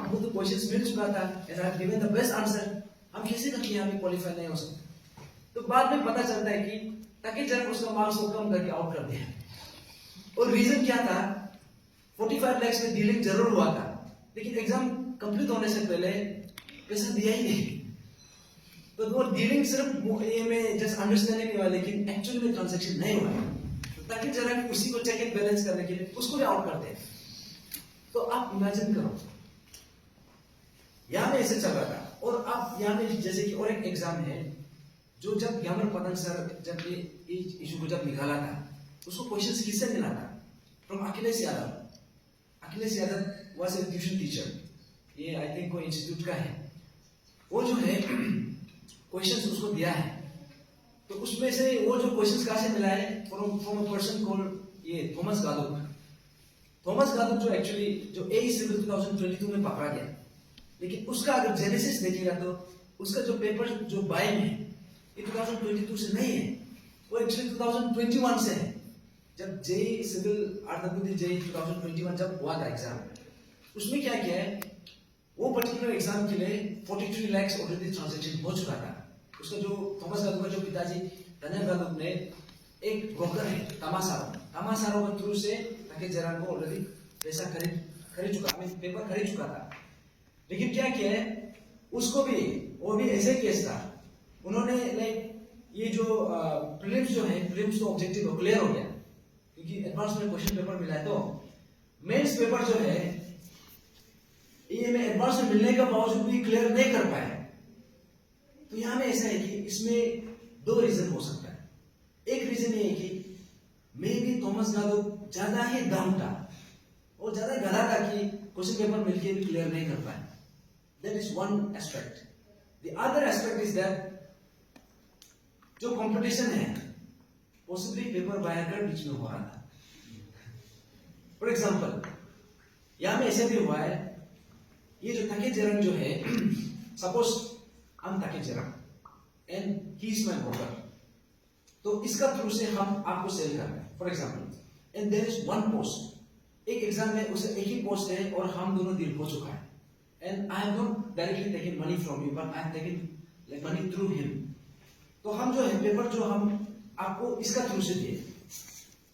हमको तो क्वेश्चंस मिल चुका था and I have given the best answer, हम कैसे करके यहाँ पे क्वालिफाई नहीं हो सकते। तो बाद में पता चलता है कि ताकि जरा उसका मार्क्स को कम करके आउट कर दिया, और रीजन क्या था, 45 लाख में डीलिंग जरूर हुआ था, लेकिन एग्जाम कंप्लीट होने से पहले पैसा दिया ही नहीं। तो वो डीलिंग सिर्फ ये में जस्ट अंडरस्टैंडिंग हुआ, लेकिन एक्चुअली में ट्रांजैक्शन नहीं हुआ। तो ताकि जरा उसी को चेक एंड बैलेंस करने के लिए उसको भी आउट करते हैं। तो आप इमेजिन करो, यहाँ में ऐसे चल रहा था, और आप यहाँ में जैसे कि और एक एग्जाम है जो जब ग्यामर पतंग सर जब ये इशू को जब निकाला था, उसको क्वेश्चंस किससे मिला था? From Akhilesh Yadav. Akhilesh Yadav was a tuition teacher, ये आई थिंक कोई इंस्टीट्यूट का है। वो जो है क्वेश्चंस उसको दिया है, तो उसमें से वो जो क्वेश्चंस कहाँ से मिला है? फ्रॉम अ पर्सन कॉल्ड ये थॉमस गादुक। थॉमस गादुक जो एक्चुअली जो ए सिविल 2022 में पकड़ा गया, लेकिन उसका अगर जेनेसिस देखिएगा तो उसका जो पेपर जो बाय में ये 2022 से नहीं है, वो एक्चुअली 2021 से है। जब जेई सिविल आर्थिक जेई 2021 जब हुआ था एग्जाम, उसमें क्या किया है, वो पर्टिकुलर एग्जाम के लिए 43 लाख ऑलरेडी ट्रांजैक्शन हो चुका था। उसका जो थॉमस गादुक का जो पिताजी धनंजय गादुक ने एक ब्रोकर है तामासारो के थ्रू से ताकि जरा को ऑलरेडी पैसा खरीद चुका, मैं पेपर खरीद चुका था। लेकिन क्या किया है, उसको भी वो भी ऐसे केस था, उन्होंने लाइक ये जो प्रीलिम्स जो है, प्रीलिम्स तो ऑब्जेक्टिव क्लियर हो गया क्योंकि एडवांस में क्वेश्चन पेपर मिला है, तो मेंस पेपर जो है ये में एडवांस में मिलने के बावजूद भी क्लियर नहीं कर पाए। तो यहाँ में ऐसा है कि इसमें दो रीजन हो सकता है। एक रीजन ये है कि मे भी थॉमस गादुक ज्यादा ही दम था और ज्यादा गधा था कि क्वेश्चन पेपर मिलके भी क्लियर नहीं कर पाए। That is one aspect. The other aspect is that जो कंपटीशन है पॉसिबली पेपर बायर कर बीच में हो रहा था। फॉर एग्जाम्पल यहां में ऐसे भी हुआ है, ये जो ताकेजेरन जो है, सपोज आई एम ताकेजेरन and he is my broker, तो इसका थ्रू से हम आपको सेल कर रहे हैं for example, and there is one post, एक एग्जाम में उसे एक ही पोस्ट है और हम दोनों डील हो चुका है, and I have not directly taken money from you but I have taken money through him. तो हम जो है पेपर जो हम आपको इसका थ्रू से दिए,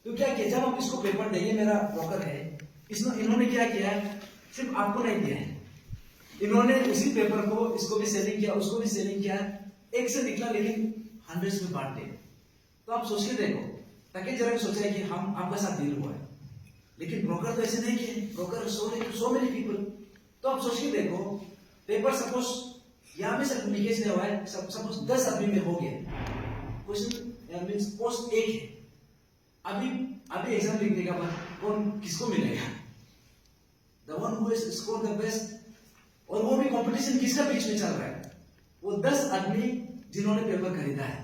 तो क्या किया, जब हम इसको पेपर देंगे, मेरा ब्रोकर है, इन्होंने क्या किया, सिर्फ आपको नहीं दिया है, इन्होंने उसी पेपर को इसको भी सेलिंग किया, उसको भी सेलिंग किया, एक से निकला लेकिन हंड्रेड्स में बांट दिया। तो आप सोच के देखो, ताकि जरा सोचा है कि हम आपका साथ डील हुआ है, लेकिन ब्रोकर तो ऐसे नहीं किए, ब्रोकर सो मेनी पीपल। तो आप सोच के देखो, पेपर सपोज यहां में सब लीकेज नहीं हुआ है, सपोज 10 आदमी में हो गया, क्वेश्चन मींस पोस्ट एक है, अभी एग्जाम लिखने का बाद कौन किसको मिलेगा? The one who has score the best. और वो भी कंपटीशन किसका बीच में चल रहा है? वो 10 आदमी जिन्होंने पेपर खरीदा है,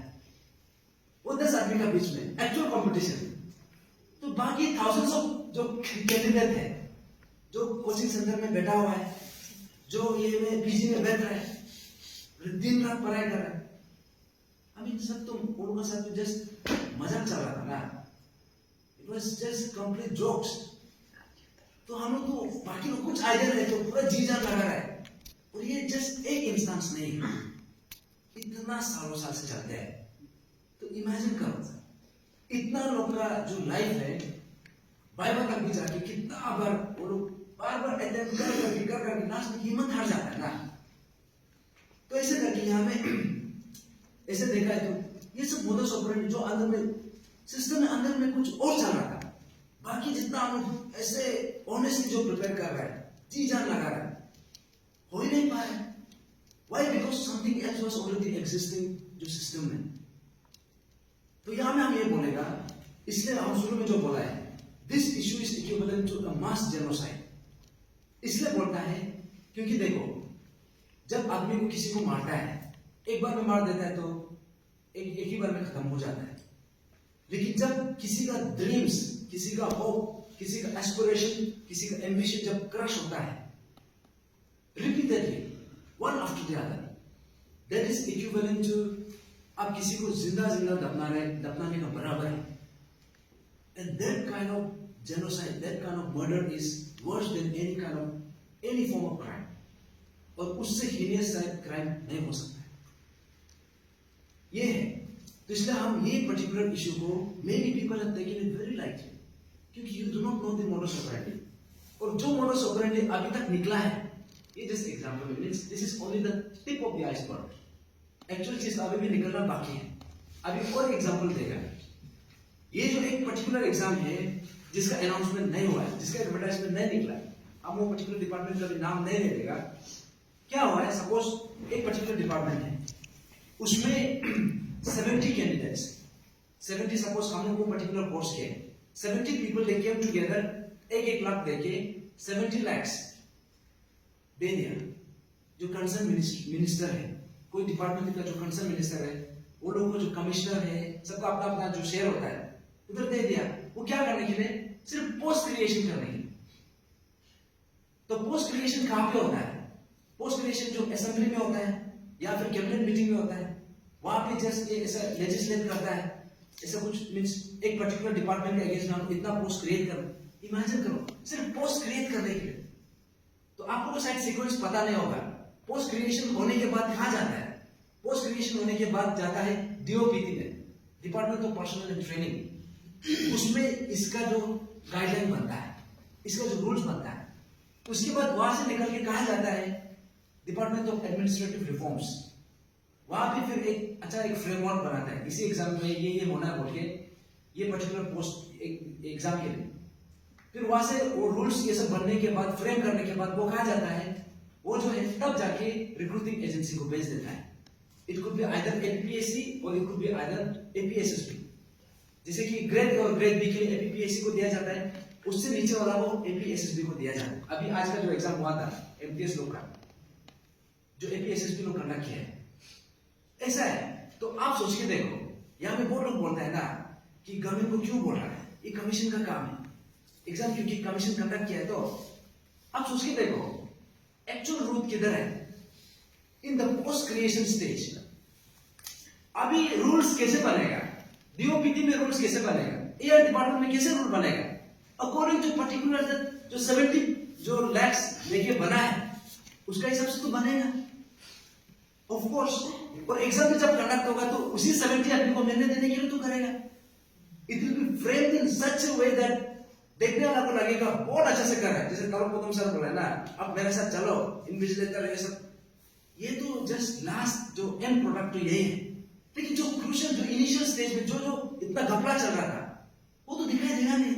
वो 10 आदमी का बीच में एक्चुअल कंपटीशन। तो बाकी थाउजेंड्स ऑफ जो कैंडिडेट है, जो कोचिंग सेंटर में बैठा हुआ है, जो ये में पीजी में बैठ रहा है, दिन रात पढ़ाई कर रहा है, अभी सब तो उनका साथ तो जस्ट मजाक चल रहा था ना, it was just complete jokes. तो हम लोग तो बाकी लोग कुछ आइडिया नहीं, तो पूरा जी जान लगा रहा है, और ये जस्ट एक इंस्टेंस नहीं, इतना सालों साल से चलते हैं। तो इमेजिन करो, इतना लोग का जो लाइफ है, बाइबल तक भी जाके कितना बार वो लोग बार अटेम्प्ट कर करके लास्ट में हिम्मत हार जाता है ना। तो ऐसे करके यहाँ में ऐसे देखा है, तो ये सब मोडस ऑपरेंडी जो अंदर में सिस्टम में अंदर में कुछ और चल रहा था, बाकी जितना हम लोग ऐसे ऑनेस्टली जो प्रिपेयर कर रहा है, जी जान लगा रहा है, हो ही नहीं पा रहा है। Why? Because something else was already existing जो सिस्टम में। तो यहां में हम ये बोलेगा, इसलिए हम शुरू में जो बोला है, this issue is equivalent to a mass genocide. इसलिए बोलता है क्योंकि देखो, जब आदमी को किसी को मारता है, एक बार में मार देता है तो एक ही बार में खत्म हो जाता है, लेकिन जब किसी का ड्रीम्स, किसी का होप, किसी का एस्पिरेशन, किसी का एम्बिशन जब क्रश होता है repeatedly, one after the other, that is equivalent to आप किसी को जिंदा दफनाने का बराबर है। And that kind of genocide, that kind of murder is worse than any form of crime. और उससे हीनियस क्राइम नहीं हो सकता। ये है, तो इसलिए हम ये पर्टिकुलर इशू को many people have taken it very lightly, क्योंकि you do not know the modus operandi. और जो मोडस ऑपरेंडी अभी तक निकला है, ये just example means this is only the tip of the iceberg. Actual चीज अभी भी निकलना बाकी है। अभी और एग्जांपल देगा। ये जो एक पर्टिकुलर एग्जाम है जिसका अनाउंसमेंट नहीं हुआ है, जिसका एडवर्टाइजमेंट नहीं निकला है, हम वो पर्टिकुलर डिपार्टमेंट का भी नाम नहीं ले देगा। क्या हुआ है, सपोज एक पर्टिकुलर डिपार्टमेंट है, उसमें 70 कैंडिडेट्स, 70 सपोज हम लोग वो पर्टिकुलर कोर्स के 70 people they came together, 1-1 lakh देके 70 lakhs दे दिया। जो कंसर्न मिनिस्टर है, कोई डिपार्टमेंट का जो कंसर्न मिनिस्टर है, वो लोगों को जो कमिश्नर है, सबका अपना अपना जो शेयर होता है उधर दे दिया। वो क्या करने के लिए, सिर्फ पोस्ट क्रिएशन करने के लिए। तो पोस्ट क्रिएशन कहां पे होता है, पोस्ट क्रिएशन जो असेंबली में होता है या फिर कैबिनेट मीटिंग में होता है, वहां पे जस्ट ये ऐसा लेजिस्लेट करता है, ऐसा कुछ मींस एक पर्टिकुलर डिपार्टमेंट के अगेंस्ट हम इतना पोस्ट क्रिएट करो। इमेजिन करो, सिर्फ पोस्ट क्रिएट करने के लिए। तो आपको तो शायद सीक्वेंस पता नहीं होगा। पोस्ट क्रिएशन होने के बाद कहां जाता है, पोस्ट ग्रेजुएशन होने के बाद जाता है डीओपीटी में, department of personal and training. उसमें इसका जो गाइडलाइन बनता है, इसका जो रूल्स बनता है, उसके बाद वहां से निकल के कहा जाता है डिपार्टमेंट ऑफ एडमिनिस्ट्रेटिव रिफॉर्म्स। वहां पे फिर एक फ्रेमवर्क बनाता है, इसी एग्जाम में ये होना है बोल के, ये पर्टिकुलर पोस्ट एग्जाम के लिए। फिर वहां से वो रूल्स ये सब बनने के बाद, फ्रेम करने के बाद वो कहा जाता है, वो जो है तब जाके रिक्रूटिंग एजेंसी को भेज देता है। It could be either APPSC or it could be either APSSB। जैसे कि ग्रेड और ग्रेड बी के लिए APPSC को दिया जाता है, उससे नीचे वाला वो APSSB को दिया जाता है। अभी आज का जो एग्जाम हुआ था MTS लोग का, जो APSSB लोग कंडक्ट किया है, ऐसा है। तो आप सोच के देखो, यहाँ पे वो लोग बोलता है ना कि गवर्नमेंट को क्यों बोल रहा है, ये कमीशन का काम है, एग्जाम क्योंकि कमीशन कंडक्ट किया है। तो आप सोच के देखो, एक्चुअल रूट किधर है, in the post creation stage. अभी रूल्स कैसे बनेगा, डीओपीटी में रूल्स कैसे बनेगा, एयर डिपार्टमेंट में कैसे रूल बनेगा, अकॉर्डिंग टू पर्टिकुलर जो 70 जो लैक्स लेके बना है, उसका हिसाब से तो बनेगा ऑफ कोर्स। और एग्जाम में जब कंडक्ट होगा तो उसी 70 आदमी को मिलने देने के लिए तो करेगा। It will be framed in such A way that देखने वाला को लगेगा बहुत अच्छा से कर रहा है। जैसे करुण गौतम सर बोला है ना, अब मेरे साथ चलो, इन्विजिलेटर ये सब, ये तो जस्ट लास्ट जो एंड प्रोडक्ट तो यही है। लेकिन जो क्रूशियल, जो इनिशियल स्टेज में जो इतना घपला चल रहा था, वो तो दिखाई देगा नहीं।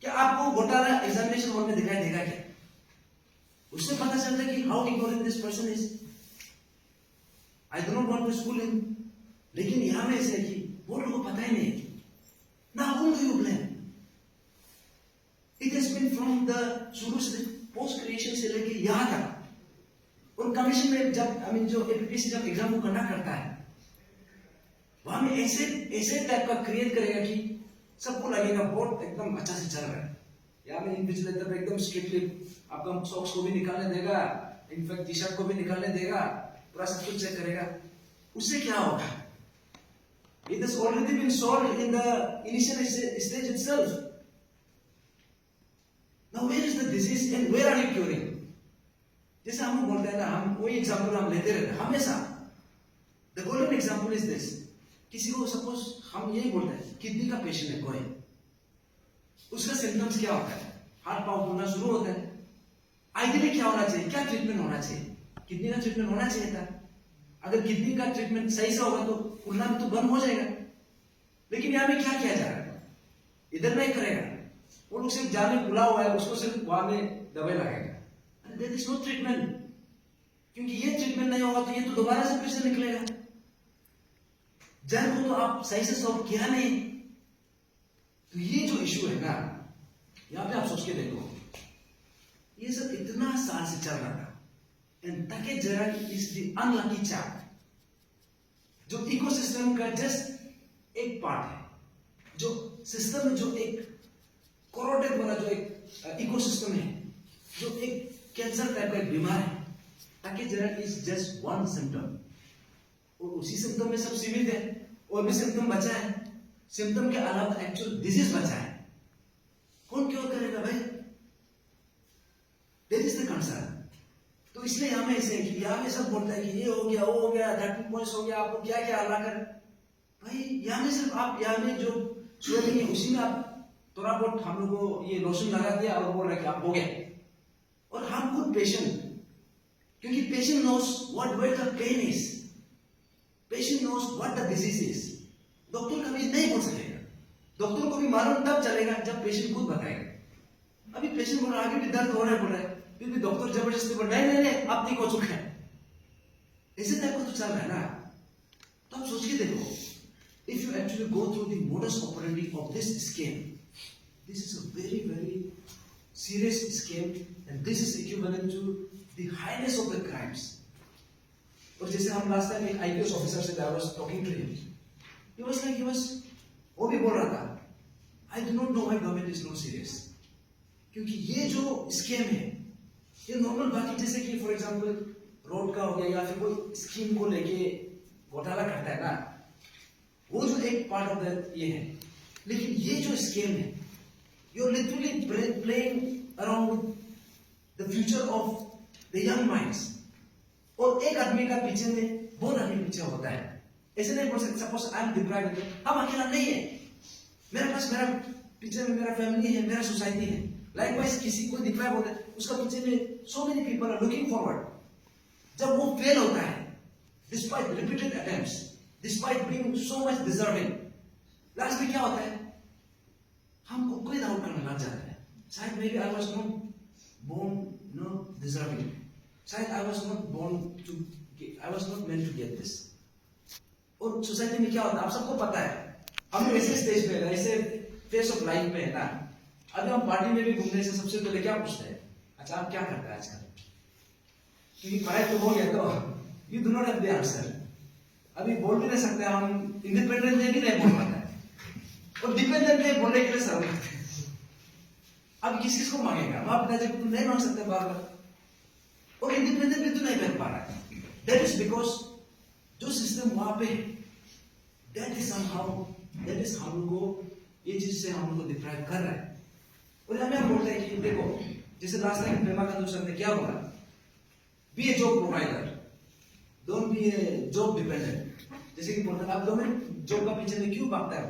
क्या आपको घोटाला एग्जामिनेशन हॉल में दिखाई देगा क्या? उससे पता चलता है कि how ignorant this person is. I do not want to school him, लेकिन यहां में ऐसे है कि वो लोगों को पता ही नहीं। ना whom do you blame? It has been from the शुरू से पोस्ट क्रिएशन से लेके यहां तक। और कमीशन में जब जो एपीपीएससी जब एग्जाम को कंडक्ट करता है, वहां में ऐसे टाइप का क्रिएट करेगा कि सबको लगेगा बहुत एकदम अच्छा से चल रहा है। यहाँ में इन्विजिलेटर एकदम स्ट्रिक्टली आपका सॉक्स को भी निकालने देगा, इनफैक्ट टी शर्ट को भी निकालने देगा, पूरा सब कुछ चेक करेगा। उससे क्या होगा? It has already been solved in the initial stage itself. Now where is the disease and where are you curing? जैसे हम बोलते हैं ना, हम वही एग्जाम्पल हम लेते रहते हैं हमेशा। The golden example is this। किसी को सपोज हम यही बोलते हैं, किडनी का पेशेंट है कोई, उसका सिम्टम्स क्या होता है, हाथ पांव फूलना शुरू होता है। आइडियली क्या होना चाहिए, क्या ट्रीटमेंट होना चाहिए? किडनी का ट्रीटमेंट होना चाहिए था। अगर किडनी का ट्रीटमेंट सही से होगा तो फूलना भी तो बंद हो जाएगा। लेकिन यहाँ में क्या किया जा रहा है, इधर नहीं करेगा, वो लोग सिर्फ जाने बुला हुआ है, उसको सिर्फ वहां में दवाई लगाएगा। देयर इज नो ट्रीटमेंट, क्योंकि ये ट्रीटमेंट नहीं होगा तो ये तो दोबारा से फिर से निकलेगा। जड़ को तो आप सही से सॉल्व किया नहीं। तो ये जो इशू है ना, यहाँ पे आप सोच के देखो, ये सब इतना साल से चल रहा था। एंड ताकि जरा इज द अनलकी चार्ट, जो इकोसिस्टम का जस्ट एक पार्ट है, जो सिस्टम में जो एक कोरोडेड वाला जो एक इकोसिस्टम है, जो एक कैंसर टाइप का एक बीमार है। ताकि जरा इज जस्ट वन सिम्टम, और उसी सिम्टम में सब सीमित है, और भी सिम्टम बचा है। सिम्टम के अलावा एक्चुअल डिजीज बचा है। कौन क्योर करेगा भाई? That is the concern. तो इसलिए यहाँ में ऐसे यहाँ में सब बोलता है कि ये हो गया, वो हो गया, 13 पॉइंट्स हो गया, आपको क्या क्या अल्लाह कर। भाई यहाँ में सिर्फ आप यहाँ में जो सूरत है उसी में आप थोड़ा बहुत हम लोग को ये लोशन लगा दिया और बोल रहे कि आप हो गए। और हम खुद पेशेंट, क्योंकि patient knows what where the pain is, patient knows what the disease is. Doctor कभी नहीं बोल सकेगा, डॉक्टर को भी मालूम तब चलेगा जब पेशेंट खुद बताएगा। अभी पेशेंट बोल रहा है, आगे भी दर्द हो रहा है बोल रहा है, फिर भी डॉक्टर जबरदस्ती बोल नहीं नहीं नहीं आप ठीक हो चुके हैं, ऐसे टाइप का तो चल रहा है ना। तो आप सोच के देखो, if you actually go through the modus operandi of this scam, this is a very very serious scam and this is equivalent to the highness of the crimes. और जैसे हम लास्ट टाइम एक IPS ऑफिसर से I was talking to him, he was वो भी बोल रहा था I do not know why government is not serious, क्योंकि ये जो स्कैम है ये नॉर्मल बाकी जैसे कि फॉर एग्जांपल रोड का हो गया या फिर कोई स्कीम को लेके घोटाला करता है ना, वो जो एक पार्ट ऑफ द ये है। लेकिन ये जो स्कीम है you are literally playing around the future of the young minds. और एक आदमी का पीछे में बहुत आदमी पीछे होता है, ऐसे नहीं बोल सकते सपोज आई एम डिप्राइव्ड, हम अकेला नहीं है, मेरे पास मेरा पीछे में मेरा फैमिली है, मेरा सोसाइटी है। लाइकवाइज किसी को डिप्राइव होता है उसका पीछे में so many people are looking forward. जब वो फेल होता है despite repeated attempts, despite being so much deserving, last में क्या होता है हमको कोई डाउट करने लग जाता है, शायद maybe I was not born no deserving, शायद I was not born to, I was not meant to get this. और सोसाइटी में क्या होता है आप सबको पता है, हम ऐसे स्टेज पे है, ऐसे फेस ऑफ लाइफ में है ना। अभी हम पार्टी में भी घूमने से सबसे पहले क्या पूछते हैं, अच्छा आप क्या करते हैं आजकल, क्योंकि पढ़ाई तो हो गया तो you do not have the answer. अभी बोल भी नहीं सकते हम, इंडिपेंडेंट भी नहीं बोल पाते हैं और डिपेंडेंट नहीं बोलने के लिए सर्व करते हैं। अब किस किस को मांगेगा, माँ पिताजी को तुम नहीं मांग सकते बार बार, और इंडिपेंडेंट भी तो नहीं कर पा रहा है। दैट इज बिकॉज जो सिस्टम वहां पे that is somehow, that is हम लोग को ये चीज से हम लोग को डिप्राइव कर रहा है। और हमें बोलते हैं कि देखो जैसे लास्ट टाइम पेमा खानू सर ने क्या बोला, be a job provider, don't be a job dependent. जैसे कि बोलते हैं आप गवर्नमेंट जॉब का पीछे में क्यों भागता है,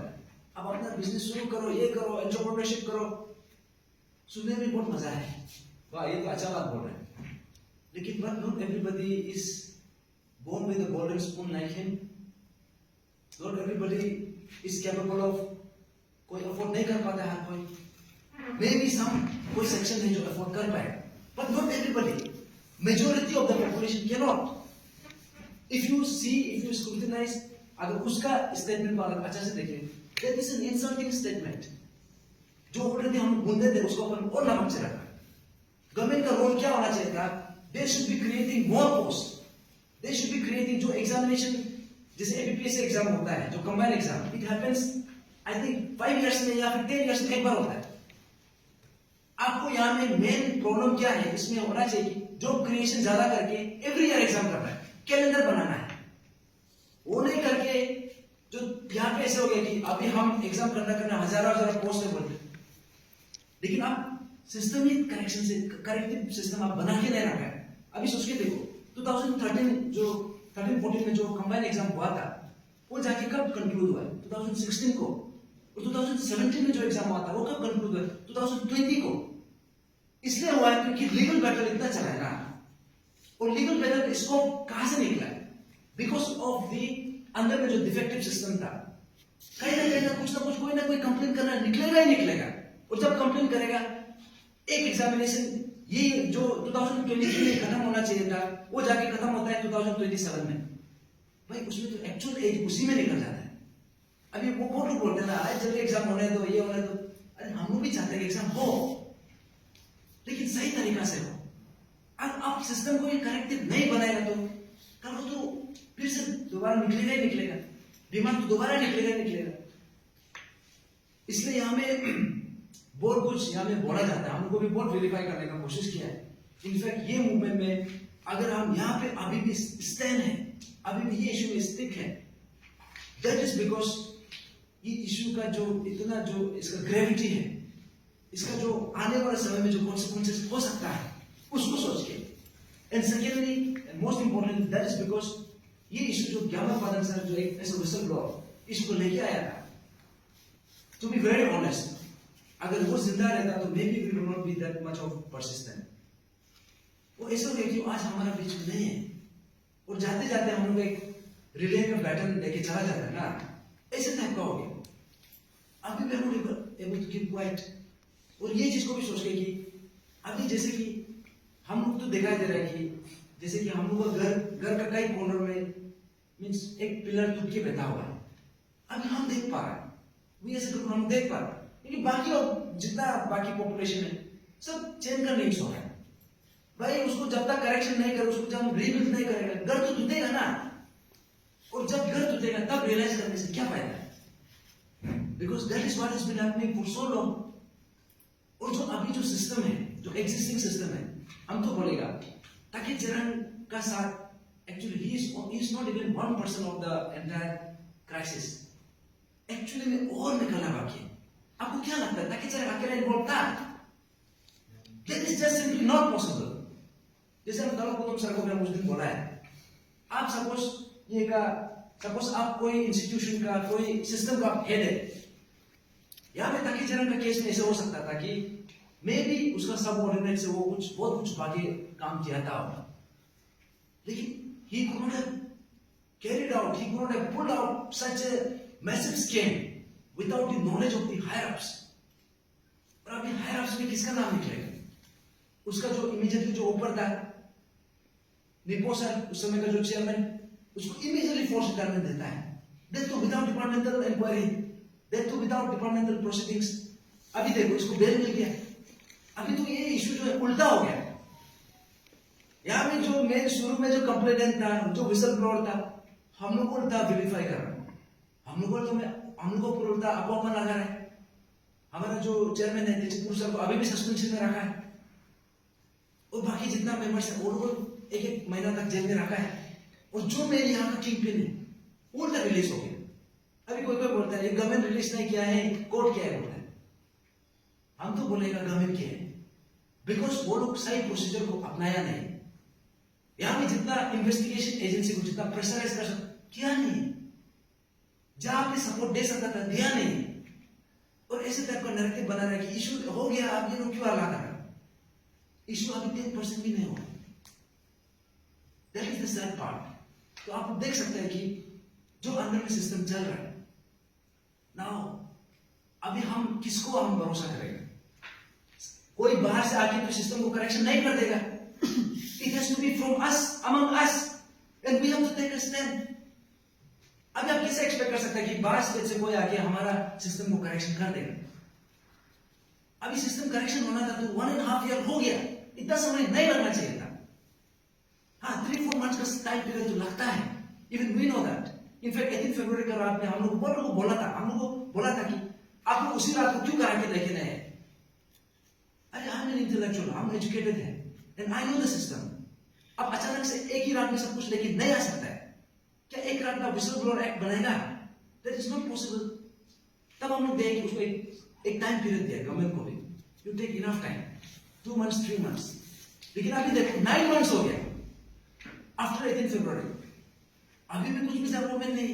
आप अपना बिजनेस शुरू करो, ये करो, एंटरप्रेन्योरशिप करो। सुनने में बहुत मजा है, वाह ये तो अच्छा बात बोल रहे हैं, लेकिन but not everybody is born with a golden spoon like him. Not everybody is capable of, कोई अफोर्ड नहीं कर पाता है हर कोई, मे बी सम कोई सेक्शन है जो अफोर्ड कर पाए, but not everybody, majority of the population can not. If you see, if you scrutinise, अगर उसका स्टेटमेंट को अगर अच्छा से देखें, that is an insulting statement. जो ऑलरेडी हम बुंदे थे उसको अपन और नमक से रखा। गवर्नमेंट का रोल क्या होना चाहिए था, they should be creating more post, they should be creating जो एग्जामिनेशन जैसे एबीपीएससी एग्जाम होता है जो combined exam, it happens I think 5 years में या फिर 10 इयर्स में एक बार होता है। आपको यहाँ में मेन प्रॉब्लम क्या है, इसमें होना चाहिए कि जॉब क्रिएशन ज्यादा करके एवरी ईयर एग्जाम करना है, कैलेंडर बनाना है, वो नहीं करके जो यहाँ पे ऐसे हो गया कि अभी हम एग्जाम करना हजारों पोस्ट है बोलते, लेकिन आप सिस्टमिक करेक्शन से करेक्टिव सिस्टम आप बना के नहीं रखा है। अभी सोच के देखो 2013 जो 13-14 में जो कंबाइंड एग्जाम हुआ था वो जाके कब कंक्लूड हुआ है, 2016 को, और 2017 में जो एग्जाम हुआ था वो कब कंक्लूड हुआ है, 2020 को। इसलिए हुआ है क्योंकि लीगल बैटल इतना चला है ना, और लीगल बैटल स्कोप कहां से निकला है, बिकॉज ऑफ द अंदर में जो डिफेक्टिव सिस्टम था। कहीं ना कुछ ना कुछ कोई ना कोई कंप्लेन करना निकलेगा ही निकलेगा, और जब कंप्लेन करेगा एक एग्जामिनेशन ये जो 2023 में खत्म होना चाहिए था वो जाके खत्म होता है 2027 में। भाई उसमें तो एक्चुअल एज उसी में निकल जाता है। अभी वो बहुत लोग बोलते हैं ना जल्दी एग्जाम होने दो, ये होने दो, अरे हम लोग भी चाहते हैं कि एग्जाम हो लेकिन सही तरीका से हो। अब आप सिस्टम को ये करेक्टिव नहीं बनाएगा तो कल वो तो फिर से दोबारा निकलेगा ही निकलेगा, डिमांड तो दोबारा निकलेगा ही निकलेगा। इसलिए यहाँ में बहुत कुछ यहाँ में बोला जाता है, हम लोग को भी बहुत वेरीफाई करने का कोशिश किया है। इनफैक्ट ये मूवमेंट में अगर हम यहाँ पे अभी भी स्टैंड है, अभी भी ये इशू में स्टिक है, दैट इज बिकॉज ये इशू का जो इतना जो इसका ग्रेविटी है, इसका जो आने वाले समय में जो कॉन्सिक्वेंसेस हो सकता है उसको सोच के and secondly most important that is because ये इशू जो ज्ञापन पदन सर जो एक ऐसा विसल ब्लॉर इशू को लेके आया था, टू बी वेरी ऑनेस्ट, अगर वो जिंदा रहता तो maybe we will not be that much of persistent. वो ऐसा हो गया कि आज हमारा बीच में नहीं है, और जाते जाते हम लोग एक रिले में बैटन लेके चला जाता है ना, ऐसे टाइप का हो गया। अभी we are not able to keep quiet. और ये चीज को भी सोच के कि अभी जैसे कि हम लोग तो दिखाई दे रहा है कि जैसे कि हम लोग का घर का कई कॉर्नर में मीन्स एक पिलर टूट के बैठा हुआ है, अभी हम देख पा रहे हैं, वी ऐसे ग्रुप हम देख पा रहे हैं, लेकिन बाकी और जितना बाकी पॉपुलेशन है सब चेंज का नहीं सो है भाई। उसको जब तक करेक्शन नहीं करे, उसको जब रीबिल्ड नहीं करेगा, घर तो टूटेगा ना, और जब घर टूटेगा तब रियलाइज करने से क्या फायदा है, because that is what has been happening for so long. और जो अभी जो सिस्टम है, जो एग्जिस्टिंग सिस्टम है, हम तो बोलेगा ताकि चरण का साथ actually he is not even 1% of the entire crisis. Actually में और निकलना बाकी है। आपको क्या लगता है ताकि चरण अकेला इन्वॉल्व था? That is just simply not possible. जैसे हम दलों को सर को मैं उस दिन बोला है, आप सपोज ये का सपोज आप कोई इंस्टीट्यूशन का कोई सिस्टम का हेड है, यहाँ पे ताकि चरण का केस में ऐसे हो सकता था कि मे बी उसका सबऑर्डिनेट से वो कुछ बहुत कुछ बाकी काम किया था, लेकिन he could not have carried out, he could not have pulled out such a massive scheme without the knowledge of the higher ups। और अभी हायर अप्स में किसका नाम निकलेगा? उसका जो इमीडिएटली जो ऊपर था निपो सर, उस समय का जो चेयरमैन, उसको इमीडिएटली फोर्स रिटायरमेंट देता है, that too without departmental inquiry, that too without departmental proceedings. अभी देखो इसको बेल मिल गया। अभी तो ये इशू जो है उल्टा हो गया। यहाँ में जो मेन शुरू में जो कंप्लेनेंट था, जो विसल ब्लोअर था, हम लोग को उल्टा वेरीफाई कर रहा है, हम लोग को पूरा उल्टा अपॉपन लगा रहा है। हमारा जो चेयरमैन है तेजपुर सर को अभी भी सस्पेंशन में रखा है, और बाकी जितना मेंबर्स है वो लोग एक एक महीना तक जेल में रखा है। और जो मेरे यहाँ का किंग पिन है उल्टा रिलीज हो गया। अभी कोई बोलता है गवर्नमेंट रिलीज नहीं किया है, कोर्ट किया है, बोलता है। हम तो बोलेगा गवर्नमेंट किया है, बिकॉज वो लोग सही प्रोसीजर को अपनाया नहीं। यहां में जितना इन्वेस्टिगेशन एजेंसी को जितना प्रेशराइज कर सकता किया नहीं, जहां पे सपोर्ट दे सकता था दिया नहीं, और ऐसे टाइप का नैरेटिव बना रहा है कि इशू हो गया, अब ये लोग क्यों हला कर, इशू अभी 10% भी नहीं हुआ। That is the sad part. तो आप देख सकते हैं कि जो अंदर में सिस्टम चल रहा है नाउ, अभी हम किसको हम भरोसा करेंगे? कोई बाहर से आके तो सिस्टम को करेक्शन नहीं कर देगा। It has to be from us, among us, and we have to take a stand। अभी आप कैसे एक्सपेक्ट कर सकते हैं कि बाहर से कोई आके हमारा सिस्टम को करेक्शन कर देगा? अभी सिस्टम करेक्शन होना था तो 1.5 ईयर हो गया, इतना समय नहीं लगना चाहिए था। हाँ, 3-4 मंथ्स का टाइम पीरियड तो लगता है, even we know that. In fact 18 फरवरी का रात में हम लोग को बोला था कि आप लोग उसी रात को क्यों करा के लेके नहीं? अरे आई एम एन इंटेलेक्चुअल, हम एजुकेटेड हैं, and I know the system. अब अचानक से एक ही रात में सब कुछ लेके नहीं आ सकता है। क्या एक रात का विसल ब्लोअर एक्ट बनेगा? That is not possible. तब हम लोग देखें उसको एक टाइम पीरियड दिया गवर्नमेंट को भी, you take enough time, 2 months 3 months. लेकिन अभी देखो 9 मंथ्स हो गया आफ्टर 18 फरवरी, अभी भी कुछ भी डेवलपमेंट नहीं।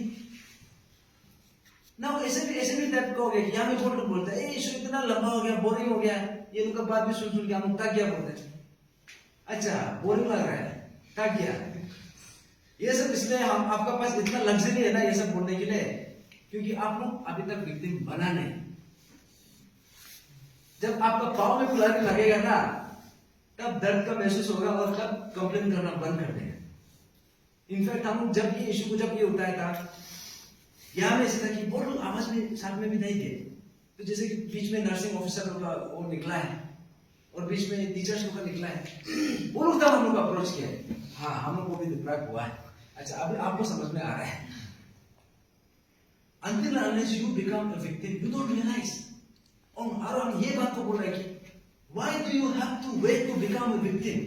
ना ऐसे भी टाइप का हो गया कि यहाँ में बहुत लोग बोलते हैं इशू इतना लंबा हो गया, बोरिंग हो गया, ये लोग का बात भी सुन के हम लोग क्या बोलते हैं, अच्छा बोरिंग लग रहा है, क्या किया। ये सब इसलिए हम आपका पास इतना लग्जरी है ना ये सब बोलने के लिए, क्योंकि आप लोग अभी तक विक्टिम बना नहीं। जब आपका पाँव में कुल्हाड़ी लगेगा ना, तब दर्द का महसूस होगा और तब कंप्लेन करना बंद कर देगा। इनफैक्ट हम जब ये इशू को जब ये उठाया था, यहाँ में ऐसा था कि बहुत लोग आवाज में साथ में भी नहीं थे। तो जैसे कि बीच में नर्सिंग ऑफिसर का वो निकला है और बीच में टीचर्स का निकला है, वो लोग तब हम लोग अप्रोच किया है। हाँ, हम लोग को भी डिप्राइव हुआ है। अच्छा, अभी आपको समझ में आ रहा है। Until unless you become a victim, you don't realize। और हम ये बात को बोल रहे हैं कि why do you have to wait to become a victim?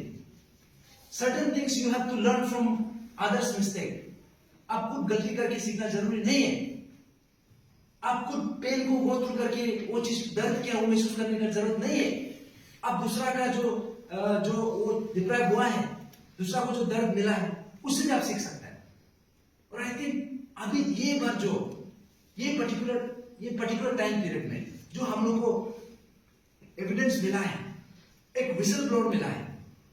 Certain things you have to learn from others' mistake। आप खुद गलती करके सीखना जरूरी नहीं है। आप खुद पेन को गो थ्रू करके वो चीज दर्द क्या वो महसूस करने की जरूरत नहीं है। आप दूसरा का जो वो डिप्राइव हुआ है दूसरा को जो दर्द मिला है उससे भी आप सीख सकते हैं। और आई थिंक अभी ये बात जो ये पर्टिकुलर टाइम पीरियड में जो हम लोग को एविडेंस मिला है, एक विसल ब्लोअर मिला है,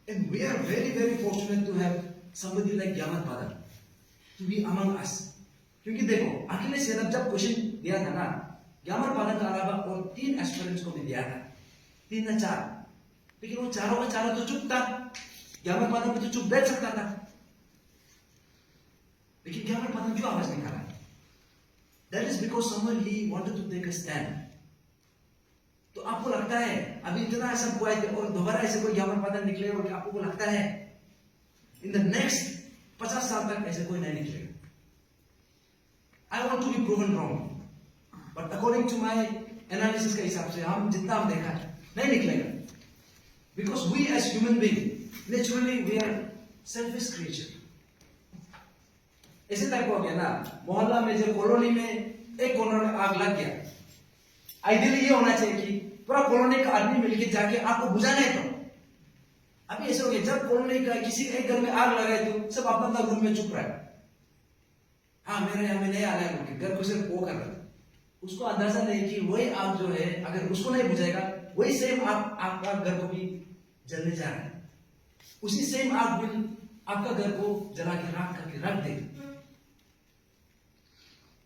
and we are very very fortunate to have somebody like Yaman Padar to be among us। क्योंकि देखो अखिलेश यादव जब क्वेश्चन दिया था ना, यामन पादर के अलावा और 3 एस्पिरेंट्स को भी दिया था, 3 या 4, लेकिन वो चारों का चारों तो चुप था। यामन पादर भी तो चुप बैठ सकता था, लेकिन यामन पादर क्यों आवाज निकाला? That is because someone he wanted to take a stand. तो आपको लगता है अभी इतना सब हुआ है और दोबारा ऐसे कोई यामन पादर निकले, और आपको लगता है इन द नेक्स्ट 50 साल तक ऐसे कोई नहीं निकलेगा? I want to be proven wrong, but according to my analysis के हिसाब से हम जितना हम देखा है नहीं निकलेगा। Because we as human being naturally we are selfish creature. ऐसे टाइप हो गया ना, मोहल्ला में जो कॉलोनी में एक कॉर्नर में आग लग गया, आइडियली ये होना चाहिए कि पूरा कॉलोनी का आदमी मिलकर जाके आग को बुझाना है। तो अभी ऐसे हो गया, जब कॉलोनी का किसी एक घर में आग लगाए तो सब अपना रूम में चुप रहा है। हाँ मेरे यहाँ में नहीं आ रहा है, घर को सिर्फ वो कर रहा है। उसको अंदाजा नहीं कि वही आग जो है अगर उसको नहीं बुझाएगा वही सेम आग आपका घर को भी जलने जा रहा है। उसी सेम आग भी आपका घर को जला के राख करके रख देगा।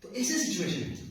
तो ऐसे सिचुएशन है।